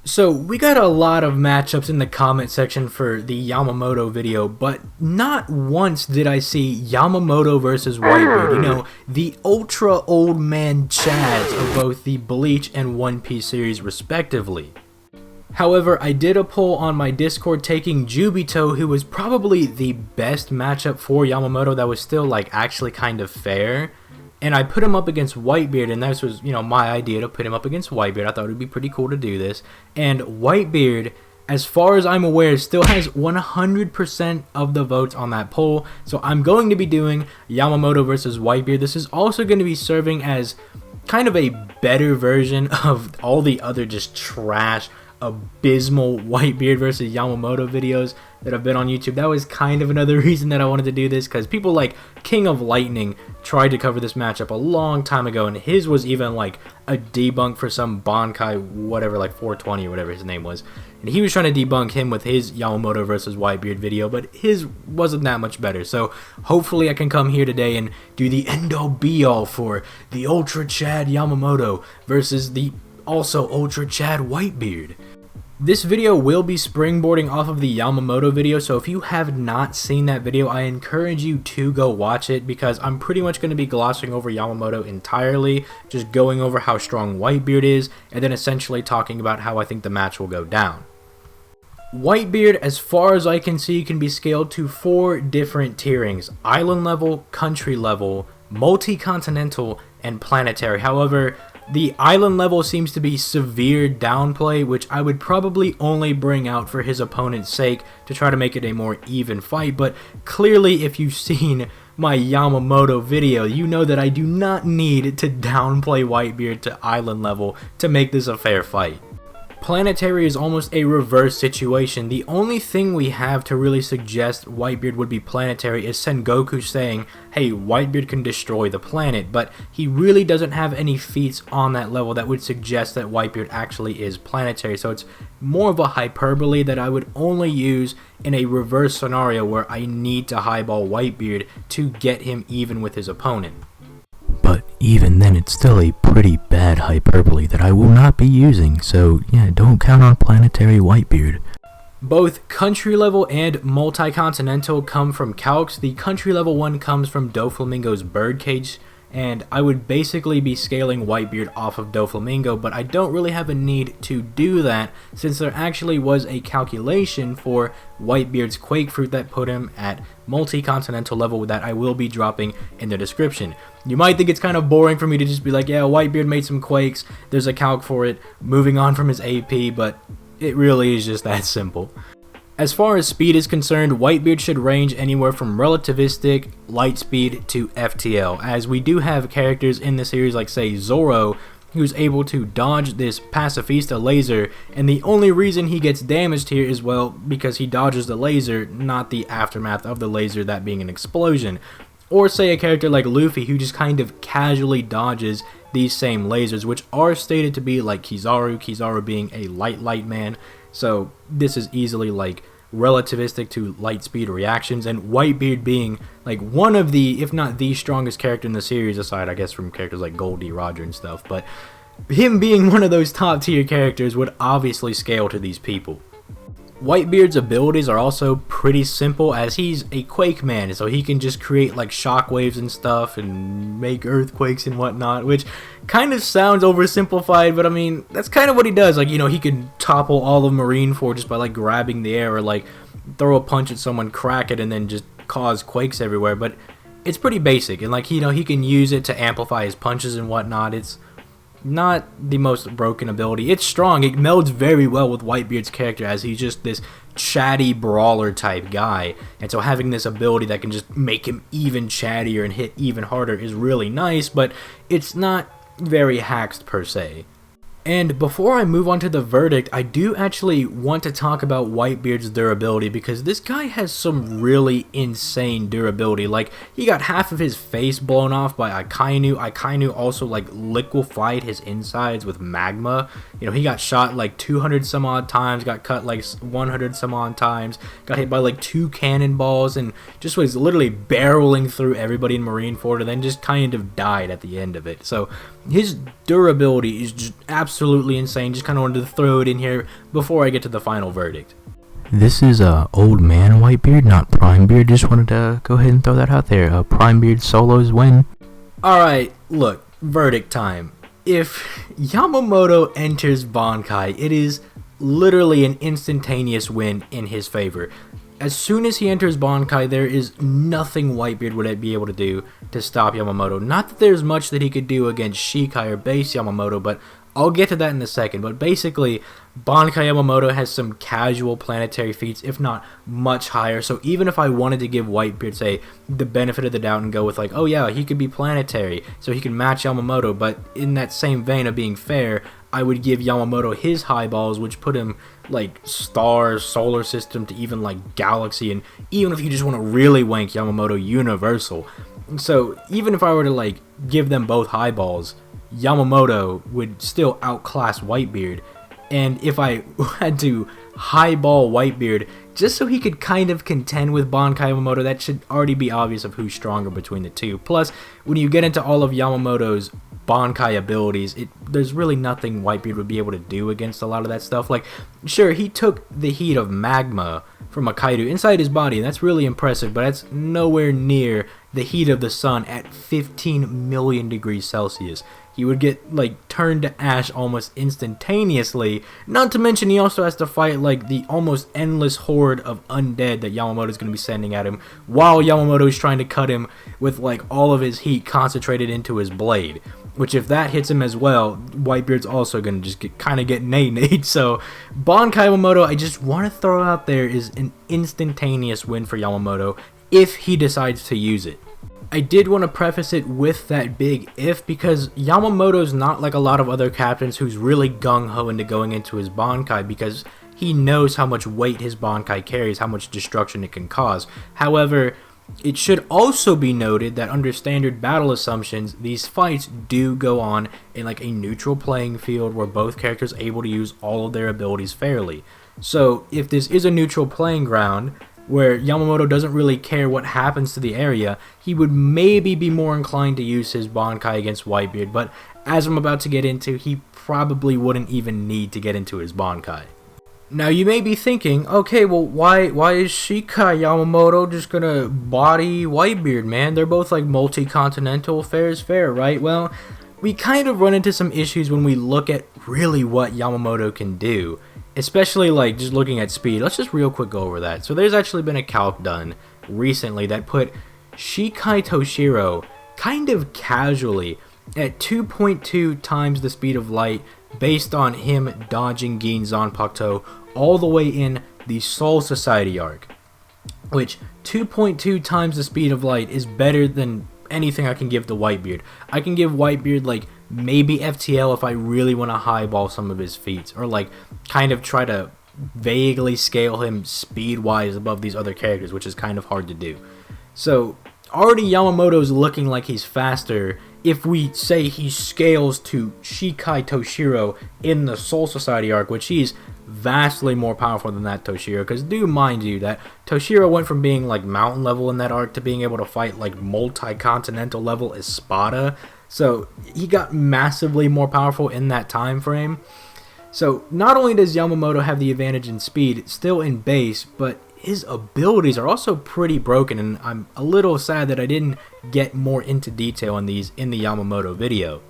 So we got a lot of matchups in the comment section for the Yamamoto video, but not once did I see Yamamoto versus Whitebeard. You know, the ultra old man Chads of both the Bleach and One Piece series respectively. However, I did a poll on my Discord taking Jubito, who was probably the best matchup for Yamamoto that was still like actually kind of fair. And I put him up against Whitebeard, and this was, my idea to put him up against Whitebeard. I thought it would be pretty cool to do this. And Whitebeard, as far as I'm aware, still has 100% of the votes on that poll. So I'm going to be doing Yamamoto versus Whitebeard. This is also going to be serving as kind of a better version of all the other just trash, abysmal Whitebeard versus Yamamoto videos that have been on YouTube. That was kind of another reason that I wanted to do this, because people like King of Lightning tried to cover this matchup a long time ago, and his was even like a debunk for some Bankai whatever, like 420 or whatever his name was, and he was trying to debunk him with his Yamamoto versus Whitebeard video, but his wasn't that much better. So hopefully I can come here today and do the end-all be-all for the Ultra Chad Yamamoto versus the also Ultra Chad Whitebeard. This video will be springboarding off of the Yamamoto video, so if you have not seen that video, I encourage you to go watch it, because I'm pretty much going to be glossing over Yamamoto entirely, just going over how strong Whitebeard is, and then essentially talking about how I think the match will go down. Whitebeard, as far as I can see, can be scaled to 4 different tierings: island level, country level, multi-continental, and planetary. However, the island level seems to be severe downplay, which I would probably only bring out for his opponent's sake to try to make it a more even fight, but clearly if you've seen my Yamamoto video, you know that I do not need to downplay Whitebeard to island level to make this a fair fight. Planetary is almost a reverse situation. The only thing we have to really suggest Whitebeard would be planetary is Sengoku saying, hey, Whitebeard can destroy the planet, but he really doesn't have any feats on that level that would suggest that Whitebeard actually is planetary, so it's more of a hyperbole that I would only use in a reverse scenario where I need to highball Whitebeard to get him even with his opponent. But even then, it's still a pretty bad hyperbole that I will not be using, so yeah, don't count on planetary Whitebeard. Both country level and multi-continental come from calcs. The country level one comes from Doflamingo's birdcage, and I would basically be scaling Whitebeard off of Doflamingo, but I don't really have a need to do that since there actually was a calculation for Whitebeard's Quake Fruit that put him at multi-continental level that I will be dropping in the description. You might think it's kind of boring for me to just be like, yeah, Whitebeard made some Quakes, there's a calc for it, moving on from his AP, but it really is just that simple. As far as speed is concerned, Whitebeard should range anywhere from relativistic, light speed, to FTL, as we do have characters in the series like, say, Zoro, who's able to dodge this pacifista laser, and the only reason he gets damaged here is, well, because he dodges the laser, not the aftermath of the laser, that being an explosion. Or say a character like Luffy, who just kind of casually dodges these same lasers, which are stated to be like Kizaru being a light man. So this is easily like relativistic to light speed reactions, and Whitebeard being like one of the, if not the strongest character in the series, aside I guess from characters like Goldie, Roger and stuff, but him being one of those top tier characters would obviously scale to these people. Whitebeard's abilities are also pretty simple, as he's a Quake man, so he can just create like shockwaves and stuff and make earthquakes and whatnot, which kind of sounds oversimplified, but I mean, that's kind of what he does. Like, he can topple all of Marineford just by like grabbing the air, or like throw a punch at someone, crack it, and then just cause quakes everywhere. But it's pretty basic, and like, he can use it to amplify his punches and whatnot. It's not the most broken ability. It's strong. It melds very well with Whitebeard's character, as he's just this chatty brawler type guy, and so having this ability that can just make him even chattier and hit even harder is really nice, but it's not very hacked per se. And before I move on to the verdict, I do actually want to talk about Whitebeard's durability, because this guy has some really insane durability. Like, he got half of his face blown off by Akainu. Akainu also like liquefied his insides with magma. He got shot like 200 some odd times, got cut like 100 some odd times, got hit by like 2 cannonballs, and just was literally barreling through everybody in Marineford, and then just kind of died at the end of it. So his durability is just absolutely insane. Just kind of wanted to throw it in here before I get to the final verdict. This is old man Whitebeard, not Prime Beard. Just wanted to go ahead and throw that out there. Prime Beard solos win. Alright, look, verdict time. If Yamamoto enters Bankai, it is literally an instantaneous win in his favor. As soon as he enters Bankai, there is nothing Whitebeard would be able to do to stop Yamamoto. Not that there's much that he could do against Shikai or base Yamamoto, but I'll get to that in a second. But basically, Bankai Yamamoto has some casual planetary feats, if not much higher. So even if I wanted to give Whitebeard, say, the benefit of the doubt and go with like, oh yeah, he could be planetary, so he can match Yamamoto, but in that same vein of being fair, I would give Yamamoto his high balls, which put him like stars, solar system, to even like galaxy, and even if you just want to really wank Yamamoto, universal. So even if I were to like give them both high balls, Yamamoto would still outclass Whitebeard. And if I had to highball Whitebeard just so he could kind of contend with Bankai Yamamoto, that should already be obvious of who's stronger between the two. Plus, when you get into all of Yamamoto's Bankai abilities, there's really nothing Whitebeard would be able to do against a lot of that stuff. Like, sure, he took the heat of magma from a Kaido inside his body, and that's really impressive, but that's nowhere near the heat of the sun at 15 million degrees Celsius. He would get like turned to ash almost instantaneously. Not to mention he also has to fight like the almost endless horde of undead that Yamamoto is going to be sending at him, while Yamamoto is trying to cut him with like all of his heat concentrated into his blade. Which if that hits him as well, Whitebeard's also going to just kind of get nay-nayed. So Bankai Yamamoto, I just want to throw out there, is an instantaneous win for Yamamoto if he decides to use it. I did want to preface it with that big if, because Yamamoto's not like a lot of other captains who's really gung-ho into going into his Bankai, because he knows how much weight his Bankai carries, how much destruction it can cause. However, it should also be noted that under standard battle assumptions, these fights do go on in like a neutral playing field where both characters are able to use all of their abilities fairly. So if this is a neutral playing ground where Yamamoto doesn't really care what happens to the area, he would maybe be more inclined to use his Bankai against Whitebeard, but as I'm about to get into, he probably wouldn't even need to get into his Bankai. Now you may be thinking, okay, well why is Shikai Yamamoto just gonna body Whitebeard, man? They're both like multi-continental, fair is fair, right? Well, we kind of run into some issues when we look at really what Yamamoto can do. Especially like just looking at speed. Let's just real quick go over that. So there's actually been a calc done recently that put Shikai Toshiro kind of casually at 2.2 times the speed of light based on him dodging Gin Zanpakuto all the way in the Soul Society arc. Which 2.2 times the speed of light is better than anything I can give to Whitebeard. I can give Whitebeard like maybe FTL if I really want to highball some of his feats, or like kind of try to vaguely scale him speed-wise above these other characters, which is kind of hard to do. So already Yamamoto's looking like he's faster if we say he scales to Shikai Toshiro in the Soul Society arc, which he's vastly more powerful than that Toshiro, because do mind you that Toshiro went from being like mountain level in that arc to being able to fight like multi-continental level Espada. So he got massively more powerful in that time frame. So not only does Yamamoto have the advantage in speed, still in base, but his abilities are also pretty broken, and I'm a little sad that I didn't get more into detail on these in the Yamamoto video.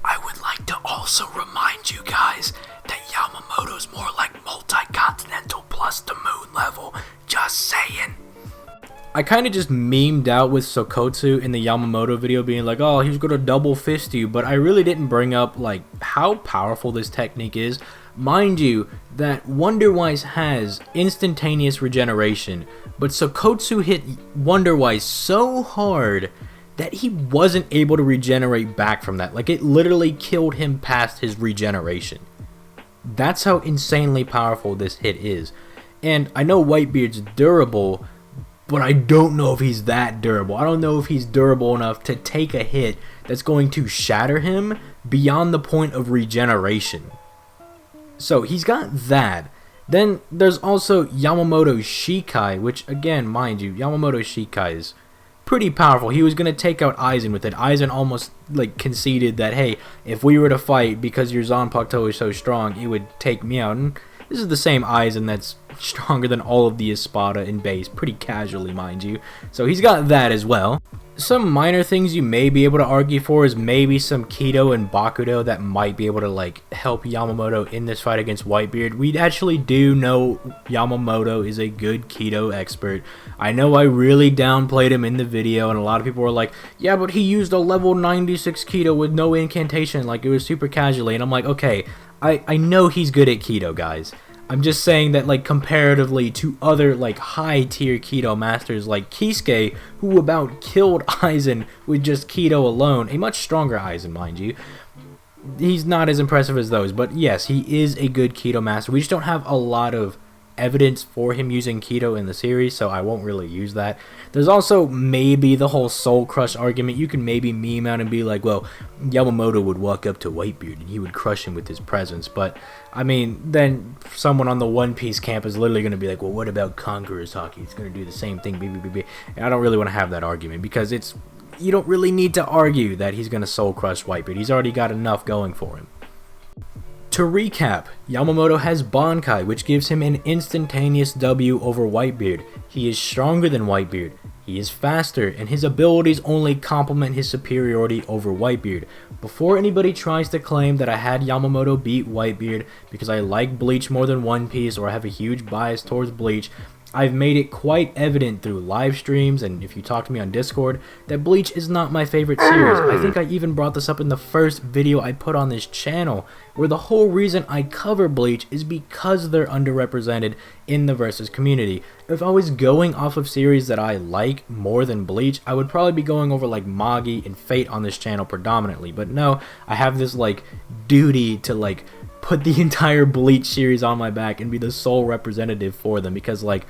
I would like to also remind you guys that Yamamoto's more like multi-continental plus the moon level, just saying. I kind of just memed out with Sokotsu in the Yamamoto video being like, oh, he's gonna double fist you, but I really didn't bring up like how powerful this technique is. Mind you that Wonderwise has instantaneous regeneration, but Sokotsu hit Wonderwise so hard that he wasn't able to regenerate back from that. Like, it literally killed him past his regeneration. That's how insanely powerful this hit is. And I know Whitebeard's durable, but I don't know if he's that durable. I don't know if he's durable enough to take a hit that's going to shatter him beyond the point of regeneration. So he's got that. Then there's also Yamamoto Shikai, which again, mind you, Yamamoto Shikai is pretty powerful. He was going to take out Aizen with it. Aizen almost like conceded that, hey, if we were to fight because your Zanpakuto is so strong, it would take me out. And this is the same Aizen that's stronger than all of the Espada in base, pretty casually, mind you. So he's got that as well. Some minor things you may be able to argue for is maybe some Kido and Bakudo that might be able to like help Yamamoto in this fight against Whitebeard. We actually do know Yamamoto is a good Kido expert. I know I really downplayed him in the video, and a lot of people were like, yeah, but he used a level 96 Kido with no incantation, like it was super casually. And I'm like, okay, I know he's good at Kido, guys. I'm just saying that, like, comparatively to other, like, high-tier Kido masters like Kisuke, who about killed Aizen with just Kido alone, a much stronger Aizen, mind you, he's not as impressive as those. But yes, he is a good Kido master. We just don't have a lot of evidence for him using Kido in the series, so I won't really use that. There's also maybe the whole Soul Crush argument. You can maybe meme out and be like, well, Yamamoto would walk up to Whitebeard and he would crush him with his presence. But I mean, then someone on the One Piece camp is literally going to be like, well, what about Conqueror's Haki? It's going to do the same thing, and I don't really want to have that argument, because you don't really need to argue that he's going to Soul Crush Whitebeard. He's already got enough going for him. To recap, Yamamoto has Bankai, which gives him an instantaneous W over Whitebeard. He is stronger than Whitebeard, he is faster, and his abilities only complement his superiority over Whitebeard. Before anybody tries to claim that I had Yamamoto beat Whitebeard because I like Bleach more than One Piece or I have a huge bias towards Bleach, I've made it quite evident through live streams and if you talk to me on Discord that Bleach is not my favorite series. I think I even brought this up in the first video I put on this channel, where the whole reason I cover Bleach is because they're underrepresented in the Versus community. If I was going off of series that I like more than Bleach, I would probably be going over like Magi and Fate on this channel predominantly, but no, I have this like duty to like put the entire Bleach series on my back and be the sole representative for them, because like,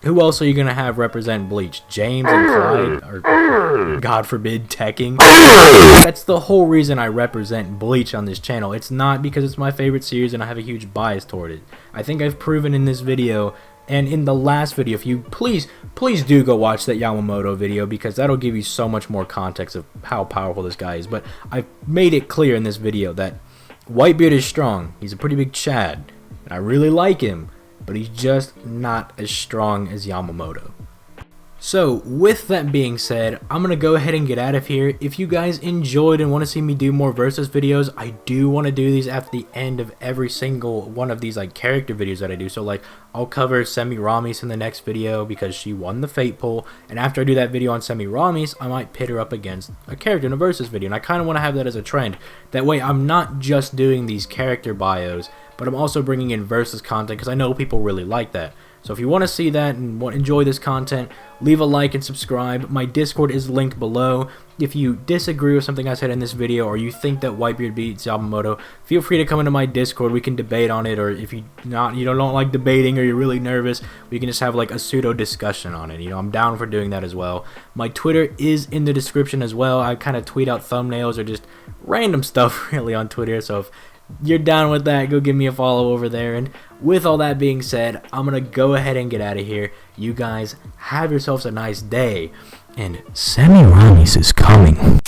who else are you going to have represent Bleach? James and Clyde? Or, God forbid, Tekking? That's the whole reason I represent Bleach on this channel. It's not because it's my favorite series and I have a huge bias toward it. I think I've proven in this video and in the last video, if you please do go watch that Yamamoto video, because that'll give you so much more context of how powerful this guy is. But I've made it clear in this video that Whitebeard is strong. He's a pretty big Chad, and I really like him, but he's just not as strong as Yamamoto. So, with that being said, I'm going to go ahead and get out of here. If you guys enjoyed and want to see me do more Versus videos, I do want to do these at the end of every single one of these like character videos that I do. So like, I'll cover Semiramis in the next video because she won the Fate Poll, and after I do that video on Semiramis, I might pit her up against a character in a Versus video, and I kind of want to have that as a trend. That way, I'm not just doing these character bios, but I'm also bringing in Versus content because I know people really like that. So if you want to see that and enjoy this content, leave a like and subscribe. My Discord is linked below. If you disagree with something I said in this video, or you think that Whitebeard beats Yamamoto, feel free to come into my Discord. We can debate on it, or if you don't like debating or you're really nervous, we can just have like a pseudo discussion on it. You know, I'm down for doing that as well. My Twitter is in the description as well. I kind of tweet out thumbnails or just random stuff really on Twitter. So if you're down with that, go give me a follow over there. And with all that being said, I'm gonna go ahead and get out of here. You guys have yourselves a nice day, and Semiramis is coming.